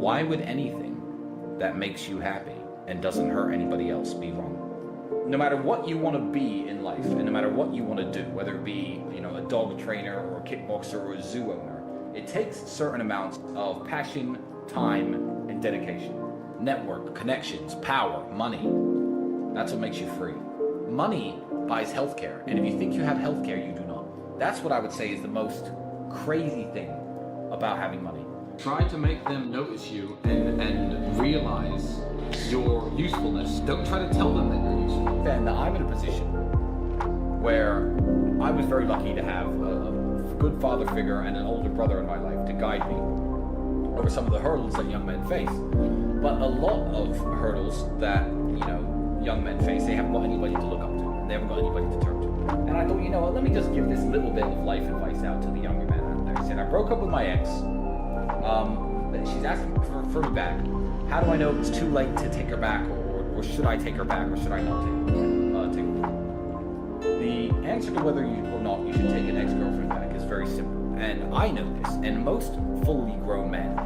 Why would anything that makes you happy and doesn't hurt anybody else be wrong? No matter what you want to be in life, and no matter what you want to do, whether it be, a dog trainer or a kickboxer or a zoo owner, it takes certain amounts of passion, time, and dedication. Network, connections, power, money. That's what makes you free. Money buys healthcare, and if you think you have healthcare, you do not. That's what I would say is the most crazy thing about having money. Try to make them notice you and realize your usefulness. Don't try to tell them that you're useful. And I'm in a position where I was very lucky to have a good father figure and an older brother in my life to guide me over some of the hurdles that young men face. But a lot of hurdles that, young men face, they haven't got anybody to look up to. They haven't got anybody to turn to. And I thought, let me just give this little bit of life advice out to the younger men out there. I said, I broke up with my ex. She's asking for me back. How do I know it's too late to take her back, or should I take her back, or should I not take her back? The answer to whether you or not you should take an ex-girlfriend back is very simple. And I know this, and most fully grown men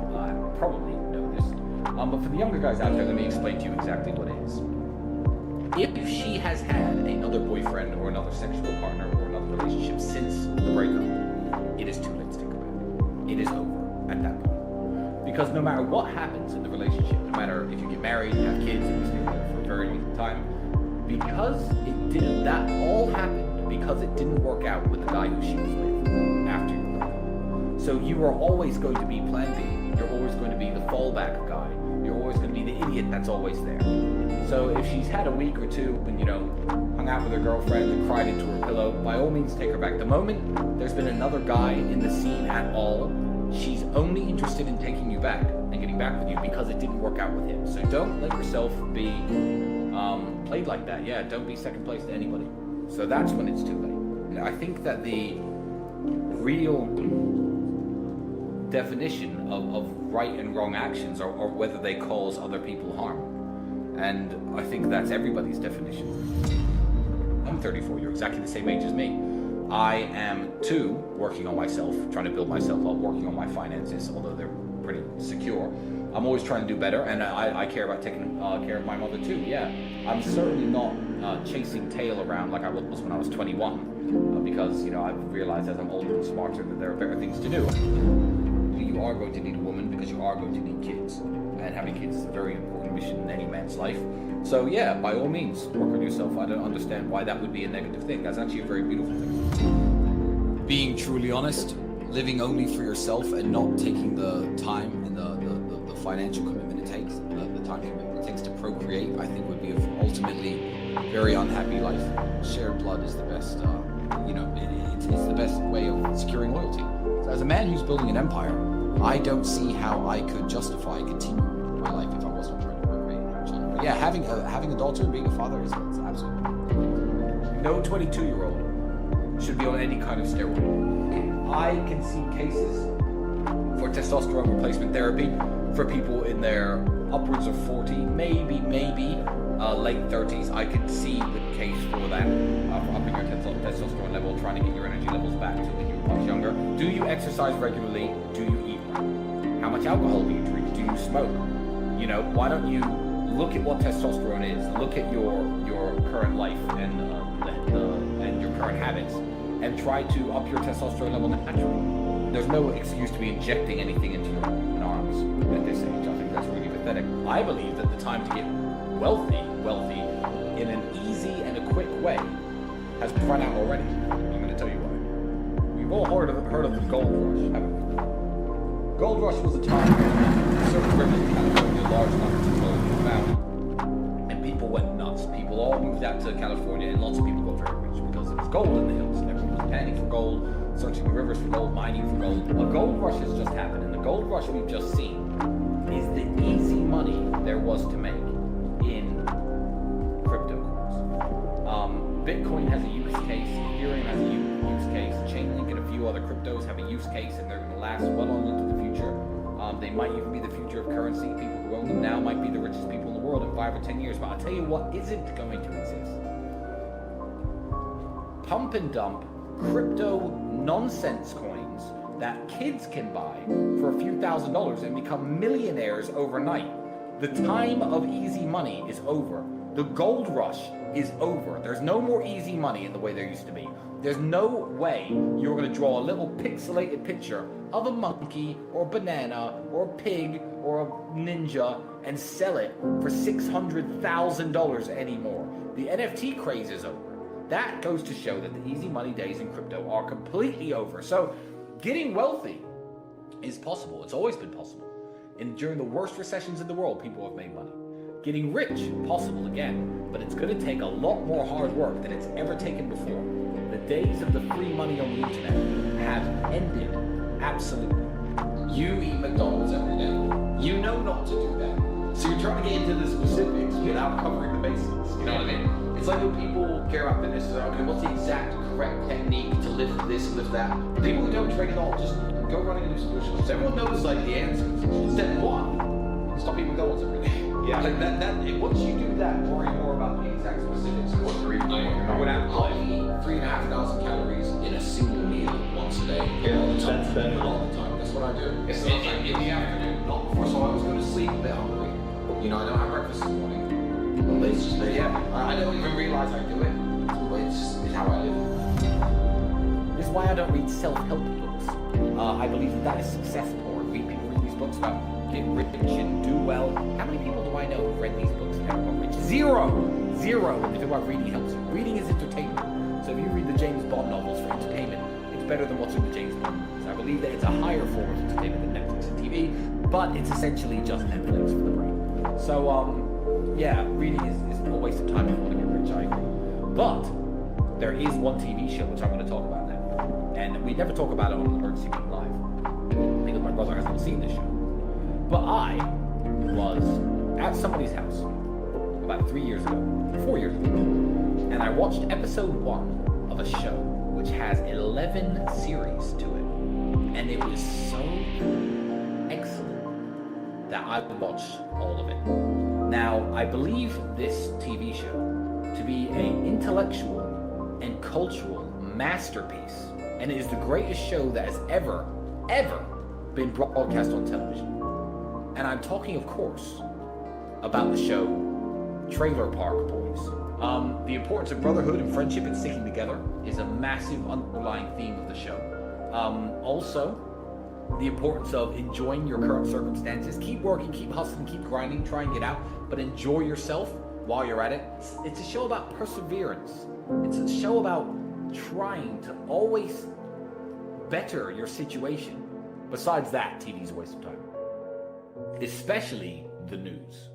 probably know this. But for the younger guys out there, let me explain to you exactly what it is. If she has had another boyfriend or another sexual partner or another relationship since the breakup, it is too late to take her back. It is over at that point. Because no matter what happens in the relationship, no matter if you get married, you have kids, and you stay together for a very long time, because that all happened because it didn't work out with the guy who she was with after you broke up. So you are always going to be plan B. You're always going to be the fallback guy. You're always going to be the idiot that's always there. So if she's had a week or two and, hung out with her girlfriend and cried into her pillow, by all means take her back. The moment there's been another guy in the scene at all, she's only interested in taking you back and getting back with you because it didn't work out with him. So don't let yourself be played like that. Yeah, don't be second place to anybody. So that's when it's too late. I think that the real definition of right and wrong actions are whether they cause other people harm. And I think that's everybody's definition. I'm 34, you're exactly the same age as me. I am too working on myself, trying to build myself up, working on my finances, although they're pretty secure. I'm always trying to do better, and I care about taking care of my mother too. Yeah, I'm certainly not chasing tail around like I was when I was 21, because I've realized as I'm older and smarter that there are better things to do. You are going to need a woman because you are going to need kids, and having kids is a very important mission in any man's life. So yeah, by all means, work on yourself. I don't understand why that would be a negative thing. That's actually a very beautiful thing. Being truly honest, living only for yourself and not taking the time and the financial commitment it takes, the time commitment it takes to procreate, I think would be ultimately a very unhappy life. Shared blood is the best, it's the best way of securing loyalty. So as a man who's building an empire, I don't see how I could justify continuing my life if I wasn't trying to procreate and have children. But yeah, having a daughter and being a father is absolutely. No 22-year-old should be on any kind of steroid. I can see cases for testosterone replacement therapy for people in their upwards of 40, maybe late 30s. I could see the case for that, for upping your testosterone level, trying to get your energy levels back to when you were much younger. Do you exercise regularly? Do you eat well? How much alcohol do you drink? Do you smoke? Why don't you look at what testosterone is, look at your current life and your current habits, and try to up your testosterone level naturally. There's no excuse to be injecting anything into your arms at this age. I think that's really pathetic. I believe that the time to get wealthy in an easy and a quick way has run out already. I'm going to tell you why. We've all heard of the gold rush, haven't we? Gold rush was a time when certain rivers in California, large numbers of gold were found, and people went nuts. People all moved out to California, and lots of people got very rich because there was gold in the hills. Everyone was panning for gold, searching the rivers for gold, mining for gold. A gold rush has just happened, and the gold rush we've just seen is the easy money there was to make in cryptocurrency. Bitcoin has a use case, Ethereum has a use case, Chainlink and a few other cryptos have a use case, and they're going to last well on into the future. They might even be the future of currency. People who own them now might be the richest people in the world in 5 or 10 years. But I'll tell you what isn't going to exist. Pump and dump crypto nonsense coins that kids can buy for a few $1,000s and become millionaires overnight. The time of easy money is over. The gold rush is over. There's no more easy money in the way there used to be. There's no way you're going to draw a little pixelated picture of a monkey or a banana or a pig or a ninja and sell it for $600,000 anymore. The NFT craze is over. That goes to show that the easy money days in crypto are completely over. So getting wealthy is possible. It's always been possible. And during the worst recessions in the world, people have made money. Getting rich, possible again, but it's going to take a lot more hard work than it's ever taken before. The days of the free money on the internet have ended, absolutely. You eat McDonald's every day. You know not to do that. So you're trying to get into the specifics without covering the basics. You know what I mean? It's like when people care about fitness, okay, what's the exact correct technique to lift this, lift that? People who don't train at all, just go running and do some push-ups. Everyone knows like the answers. Step one, stop eating McDonald's every day. Yeah, like that. Once you do that, worry more about the exact specifics of what you're eating. I'll eat 3,500 calories in a single meal once a day. Yeah, all the time. That's all the time. That's what I do. It's in the afternoon, not before. So I was going to sleep a bit hungry. You know, I don't have breakfast in the morning. But it's just I don't even realize I do it. But it's how I live. This is why I don't read self-help books. I believe that is success porn. People read these books about get rich and do well. How many people do I know who've read these books and never got rich? Zero. And the thing about reading helps you. Reading is entertainment. So if you read the James Bond novels for entertainment, it's better than watching the James Bond movies. I believe that it's a higher form of entertainment than Netflix and TV, but it's essentially just Netflix for the brain. So, reading is a waste of time if you want to get rich, I agree. But there is one TV show which I'm going to talk about now. And we never talk about it on Emergency Meeting Live because my brother hasn't seen this show. But I was at somebody's house about 4 years ago, and I watched episode 1 of a show which has 11 series to it, and it was so excellent that I watched all of it. Now, I believe this TV show to be an intellectual and cultural masterpiece, and it is the greatest show that has ever been broadcast on television. And I'm talking, of course, about the show Trailer Park Boys. The importance of brotherhood and friendship and sticking together is a massive underlying theme of the show. Also, the importance of enjoying your current circumstances. Keep working, keep hustling, keep grinding, try and get out, but enjoy yourself while you're at it. It's a show about perseverance. It's a show about trying to always better your situation. Besides that, TV's a waste of time. Especially the news.